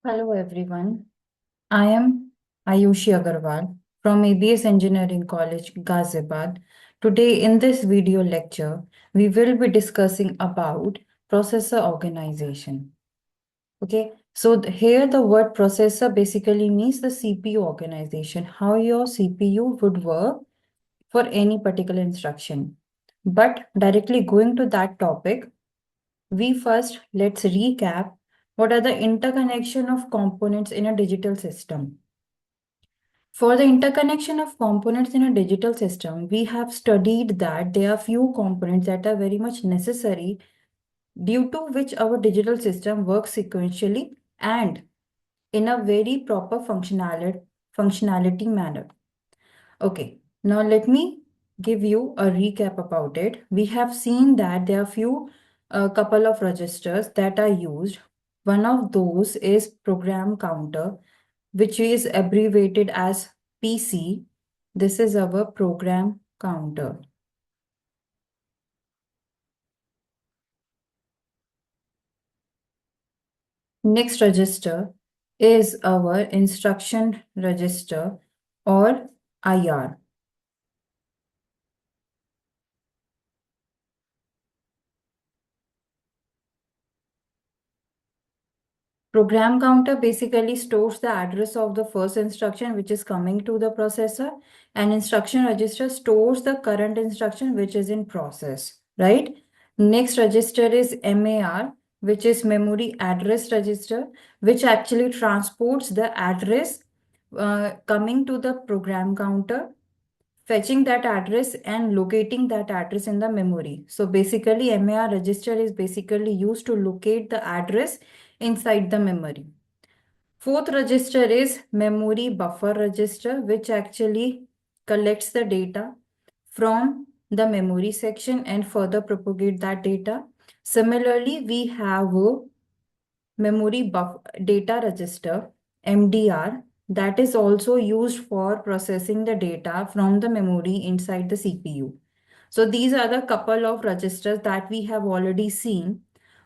Hello everyone. I am Ayushi Agarwal from ABS Engineering College, Ghaziabad. Today in this video lecture, we will be discussing about processor organization. Okay, so here the word processor basically means the CPU organization, how your CPU would work for any particular instruction. But directly going to that topic, let's recap what are the interconnection of components in a digital system. For the interconnection of components in a digital system, we have studied that there are few components that are very much necessary due to which our digital system works sequentially and in a very proper functionality manner. Okay, now let me give you a recap about it. We have seen that there are couple of registers that are used. One of those is program counter, which is abbreviated as PC. This is our program counter. Next register is our instruction register or IR. Program counter basically stores the address of the first instruction which is coming to the processor, and instruction register stores the current instruction which is in process, right? Next register is MAR, which is memory address register, which actually transports the address coming to the program counter, fetching that address and locating that address in the memory. So basically MAR register is basically used to locate the address inside the memory. Fourth register is memory buffer register, which actually collects the data from the memory section and further propagate that data. Similarly, we have a memory buffer data register, MDR, that is also used for processing the data from the memory inside the CPU. So these are the couple of registers that we have already seen.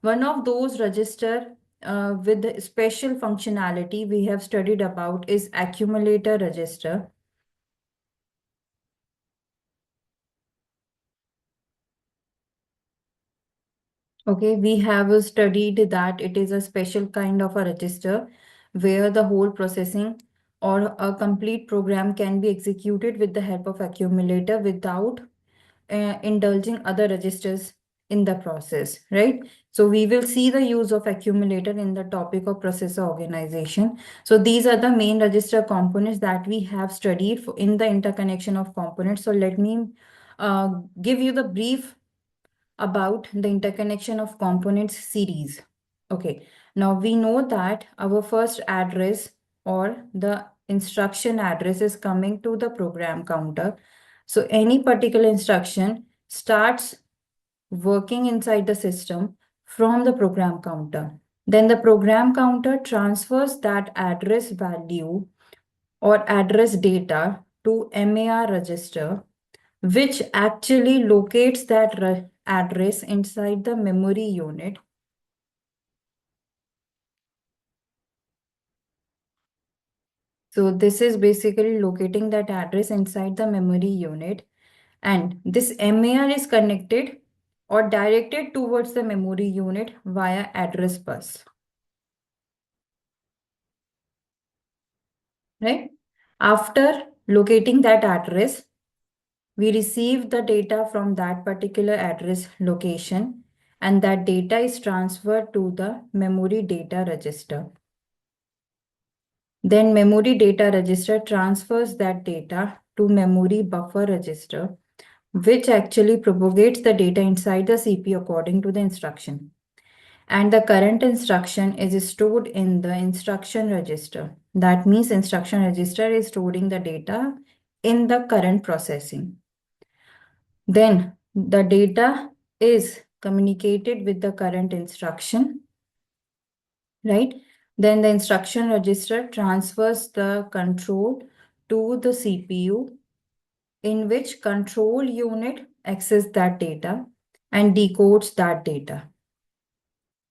One of those register with the special functionality we have studied about is accumulator register. Okay, we have studied that it is a special kind of a register where the whole processing or a complete program can be executed with the help of accumulator without indulging other registers in the process, right? So we will see the use of accumulator in the topic of processor organization. So these are the main register components that we have studied in the interconnection of components. So let me give you the brief about the interconnection of components series. Okay, now we know that our first address or the instruction address is coming to the program counter. So any particular instruction starts working inside the system from the program counter. Then the program counter transfers that address value or address data to MAR register, which actually locates that address inside the memory unit. So this is basically locating that address inside the memory unit, and this MAR is connected or directed towards the memory unit via address bus. Right? After locating that address, we receive the data from that particular address location, and that data is transferred to the memory data register. Then memory data register transfers that data to memory buffer register, which actually propagates the data inside the CPU according to the instruction. And the current instruction is stored in the instruction register. That means instruction register is storing the data in the current processing. Then the data is communicated with the current instruction, right? Then the instruction register transfers the control to the CPU, in which control unit accesses that data and decodes that data,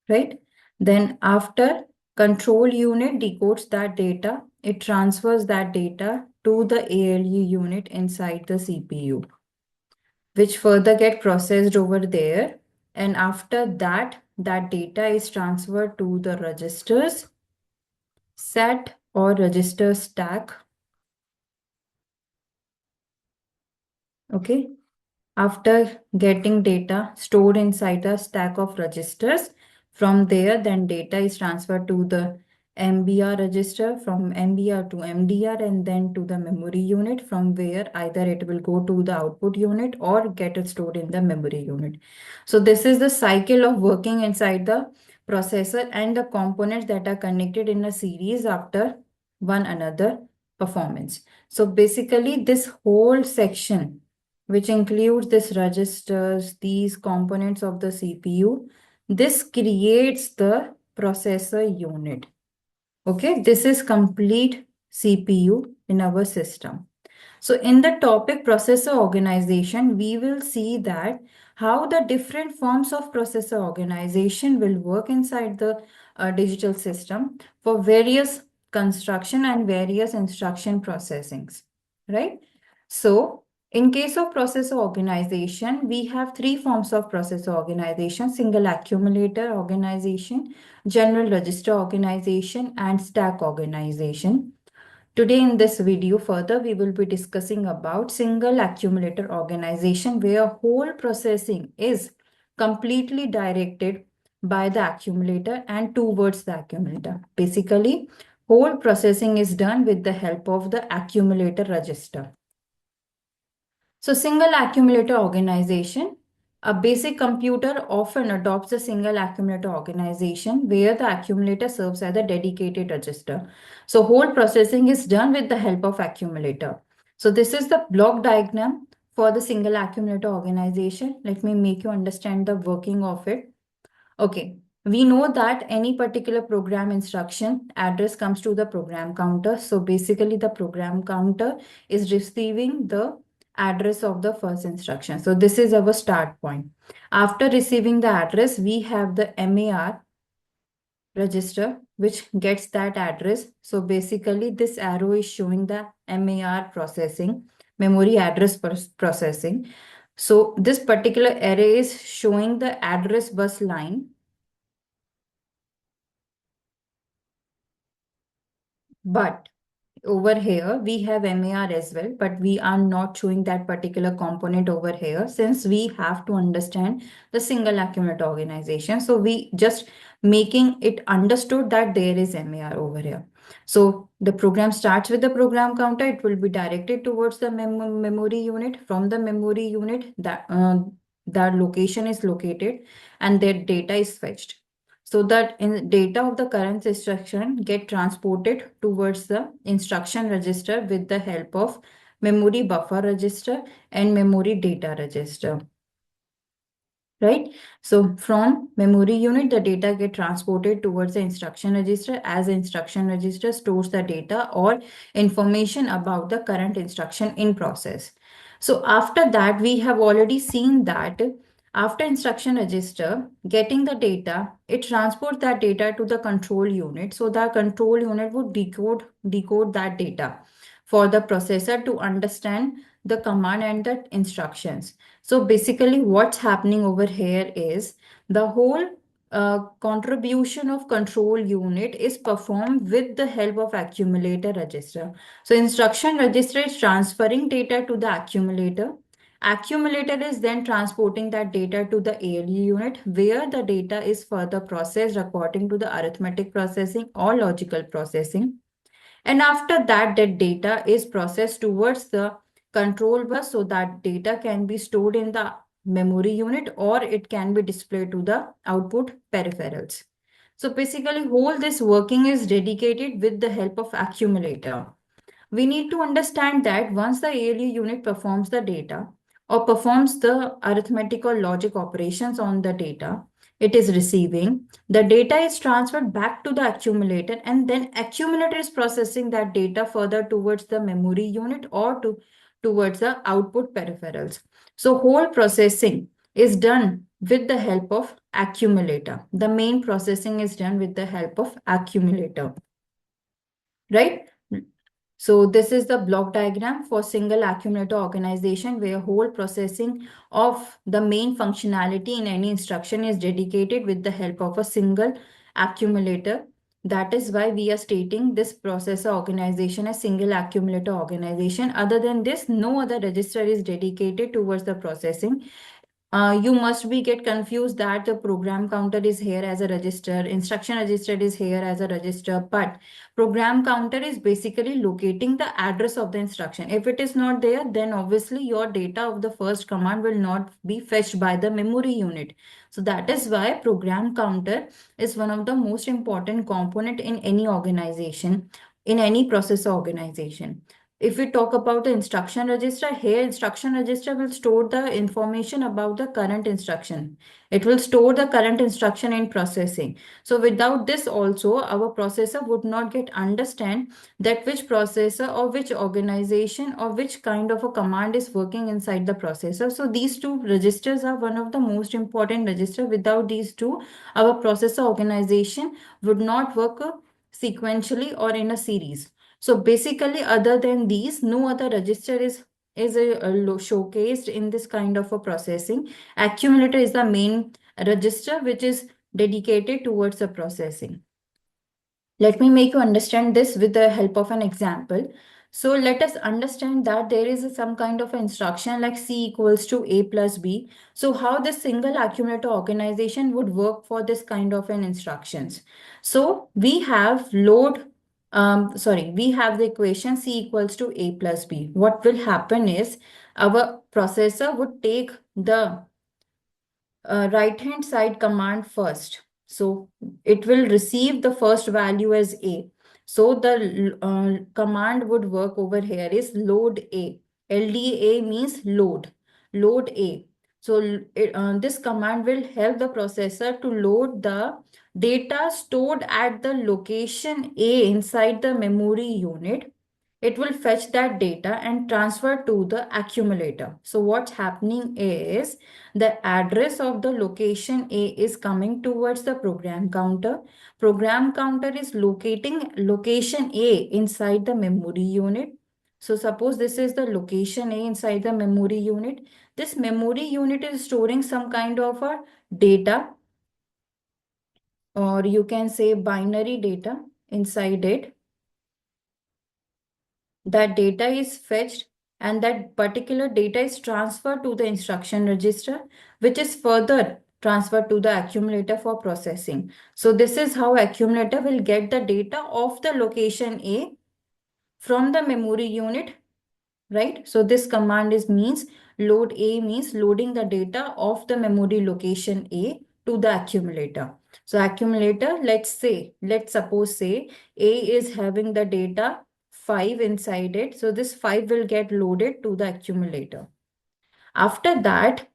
right? Then after Control unit decodes that data. It transfers that data to the ALU unit inside the CPU, which further get processed over there. And after that, that data is transferred to the registers set or register stack. Okay. After getting data stored inside a stack of registers, from there, then data is transferred to the MBR register, from MBR to MDR, and then to the memory unit, from where either it will go to the output unit or get it stored in the memory unit. So this is the cycle of working inside the processor and the components that are connected in a series after one another performance. So basically, this whole section, which includes this registers, these components of the CPU. This creates the processor unit. Okay, this is complete CPU in our system. So in the topic processor organization, we will see that how the different forms of processor organization will work inside the digital system for various construction and various instruction processings, right? So in case of processor organization, we have three forms of processor organization: single accumulator organization, general register organization, and stack organization. Today in this video further we will be discussing about single accumulator organization, where whole processing is completely directed by the accumulator and towards the accumulator. Basically, whole processing is done with the help of the accumulator register. So single accumulator organization, a basic computer often adopts a single accumulator organization where the accumulator serves as a dedicated register. So whole processing is done with the help of accumulator. So this is the block diagram for the single accumulator organization. Let me make you understand the working of it. Okay, we know that any particular program instruction address comes to the program counter. So basically the program counter is receiving the address of the first instruction. So this is our start point. After receiving the address, we have the MAR register which gets that address. So basically this arrow is showing the MAR processing, memory address processing. So this particular array is showing the address bus line. But over here, we have MAR as well, but we are not showing that particular component over here since we have to understand the single accumulator organization. So we just making it understood that there is MAR over here. So the program starts with the program counter. It will be directed towards the memory unit. From the memory unit, that location is located and their data is fetched, so that in data of the current instruction get transported towards the instruction register with the help of memory buffer register and memory data register. Right? So from memory unit, the data get transported towards the instruction register, as the instruction register stores the data or information about the current instruction in process. So after that, we have already seen that after instruction register getting the data, it transports that data to the control unit. So the control unit would decode that data for the processor to understand the command and the instructions. So basically what's happening over here is the whole contribution of control unit is performed with the help of accumulator register. So instruction register is transferring data to the accumulator. Accumulator is then transporting that data to the ALU unit, where the data is further processed according to the arithmetic processing or logical processing. And after that, that data is processed towards the control bus, so that data can be stored in the memory unit or it can be displayed to the output peripherals. So basically, whole this working is dedicated with the help of accumulator. We need to understand that once the ALU unit performs the data or performs the arithmetic or logic operations on the data it is receiving, the data is transferred back to the accumulator, and then accumulator is processing that data further towards the memory unit or towards the output peripherals. So whole processing is done with the help of accumulator. The main processing is done with the help of accumulator, right? So this is the block diagram for single accumulator organization where whole processing of the main functionality in any instruction is dedicated with the help of a single accumulator. That is why we are stating this processor organization as single accumulator organization. Other than this, no other register is dedicated towards the processing. You must be get confused that the program counter is here as a register, instruction register is here as a register, but program counter is basically locating the address of the instruction. If it is not there, then obviously your data of the first command will not be fetched by the memory unit. So that is why program counter is one of the most important component in any organization, in any processor organization. If we talk about the instruction register, here instruction register will store the information about the current instruction. It will store the current instruction in processing. So without this also, our processor would not get understand that which processor or which organization or which kind of a command is working inside the processor. So these two registers are one of the most important register. Without these two, our processor organization would not work sequentially or in a series. So basically, other than these, no other register is showcased in this kind of a processing. Accumulator is the main register which is dedicated towards the processing. Let me make you understand this with the help of an example. So let us understand that there is some kind of instruction like C equals to A plus B. So how this single accumulator organization would work for this kind of an instructions. So we have we have the equation C equals to A plus B. What will happen is our processor would take the right hand side command first. So it will receive the first value as A. So the command would work over here is load A. LDA means load. Load A. So this command will help the processor to load the data stored at the location A inside the memory unit. It will fetch that data and transfer to the accumulator. So what's happening is the address of the location A is coming towards the program counter. Program counter is locating location A inside the memory unit. So suppose this is the location A inside the memory unit. This memory unit is storing some kind of a data, or you can say binary data inside it. That data is fetched and that particular data is transferred to the instruction register, which is further transferred to the accumulator for processing. So this is how accumulator will get the data of the location A from the memory unit, right? So this command is means load A means loading the data of the memory location A to the accumulator. So accumulator, let's suppose say A is having the data 5 inside it. So this 5 will get loaded to the accumulator. After that,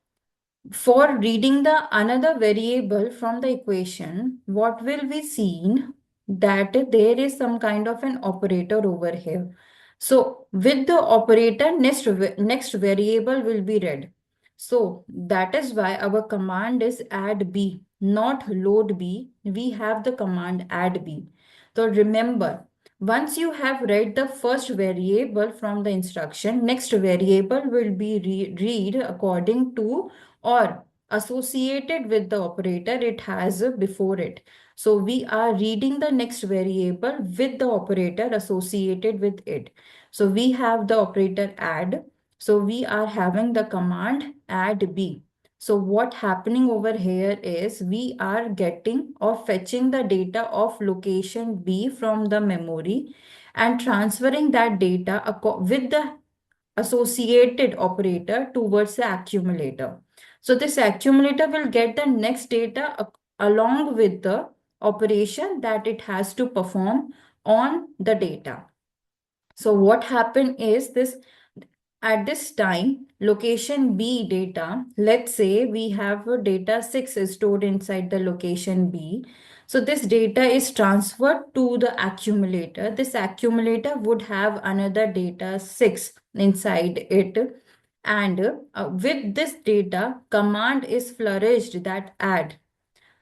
for reading the another variable from the equation, what will be seen that there is some kind of an operator over here. So with the operator, next variable will be read. So that is why our command is add B, not load B. We have the command add B. So remember, once you have read the first variable from the instruction, next variable will be read according to or associated with the operator it has before it. So we are reading the next variable with the operator associated with it. So we have the operator add. So we are having the command add B. So what happening over here is we are getting or fetching the data of location B from the memory and transferring that data with the associated operator towards the accumulator. So this accumulator will get the next data along with the operation that it has to perform on the data. So what happened is this at this time, location B data, let's say we have a data 6 is stored inside the location B. So this data is transferred to the accumulator. This accumulator would have another data 6 inside it. And with this data, command is flourished that add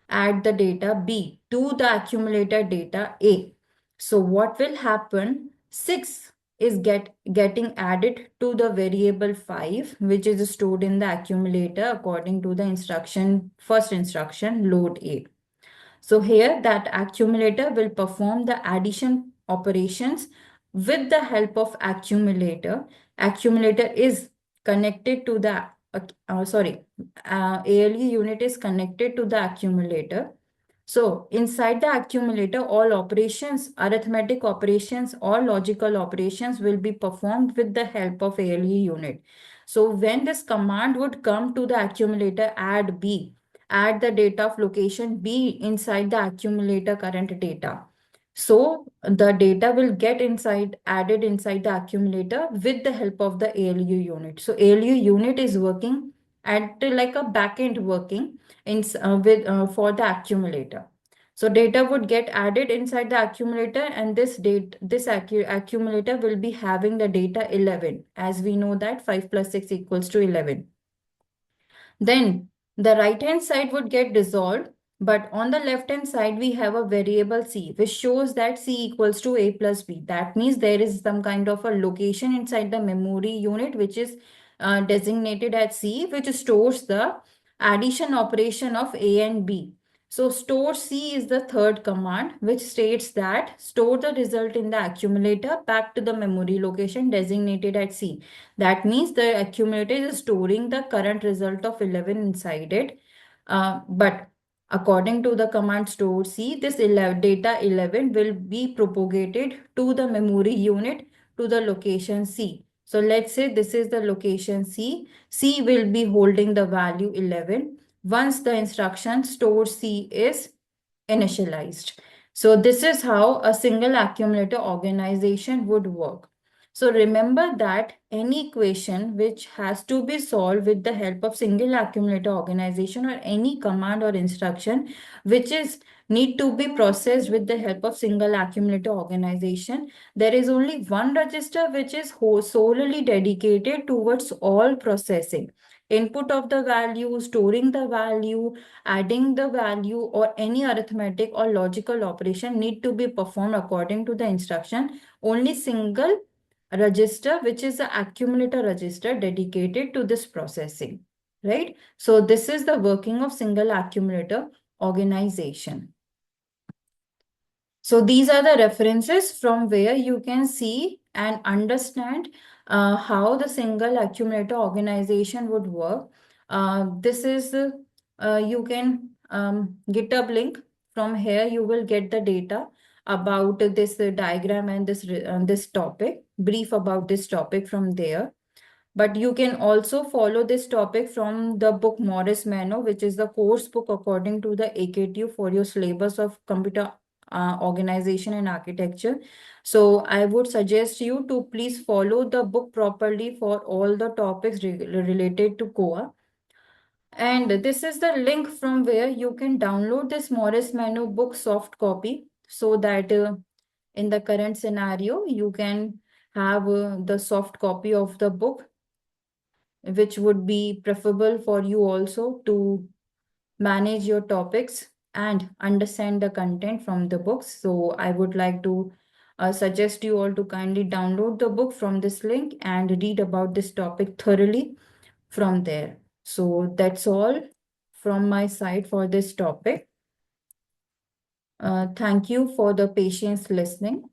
the data B to the accumulator data A. So what will happen? 6 is getting added to the variable 5, which is stored in the accumulator according to the first instruction, load A. So here that accumulator will perform the addition operations with the help of accumulator. Accumulator is connected to the, ALU unit is connected to the accumulator. So inside the accumulator, all operations, arithmetic operations or logical operations will be performed with the help of ALU unit. So when this command would come to the accumulator, add B, add the data of location B inside the accumulator current data. So the data will get added inside the accumulator with the help of the ALU unit. So ALU unit is working at like a backend working for the accumulator. So data would get added inside the accumulator, and this accumulator will be having the data 11, as we know that 5 plus 6 equals to 11. Then the right hand side would get dissolved, but on the left hand side we have a variable C, which shows that C equals to A plus B. That means there is some kind of a location inside the memory unit which is designated as C, which stores the addition operation of A and B. So store C is the third command, which states that store the result in the accumulator back to the memory location designated as C. That means the accumulator is storing the current result of 11 inside it. But according to the command store C, this data 11 will be propagated to the memory unit to the location C. So let's say this is the location C. C will be holding the value 11 once the instruction store C is initialized. So this is how a single accumulator organization would work. So remember that any equation which has to be solved with the help of single accumulator organization, or any command or instruction which is need to be processed with the help of single accumulator organization, there is only one register which is solely dedicated towards all processing. Input of the value, storing the value, adding the value, or any arithmetic or logical operation need to be performed according to the instruction. Only single register, which is the accumulator register, dedicated to this processing, right? So this is the working of single accumulator organization. So these are the references from where you can see and understand how the single accumulator organization would work. This is, you can GitHub link. From here, you will get the data about this diagram and this topic, brief about this topic from there. But you can also follow this topic from the book Morris Mano, which is the course book according to the AKTU for your syllabus of computer organization and architecture. So I would suggest you to please follow the book properly for all the topics related to COA. And this is the link from where you can download this Morris Mano book soft copy, so that in the current scenario, you can have the soft copy of the book, which would be preferable for you also to manage your topics and understand the content from the books. So I would like to suggest you all to kindly download the book from this link and read about this topic thoroughly from there. So that's all from my side for this topic. Thank you for the patience listening.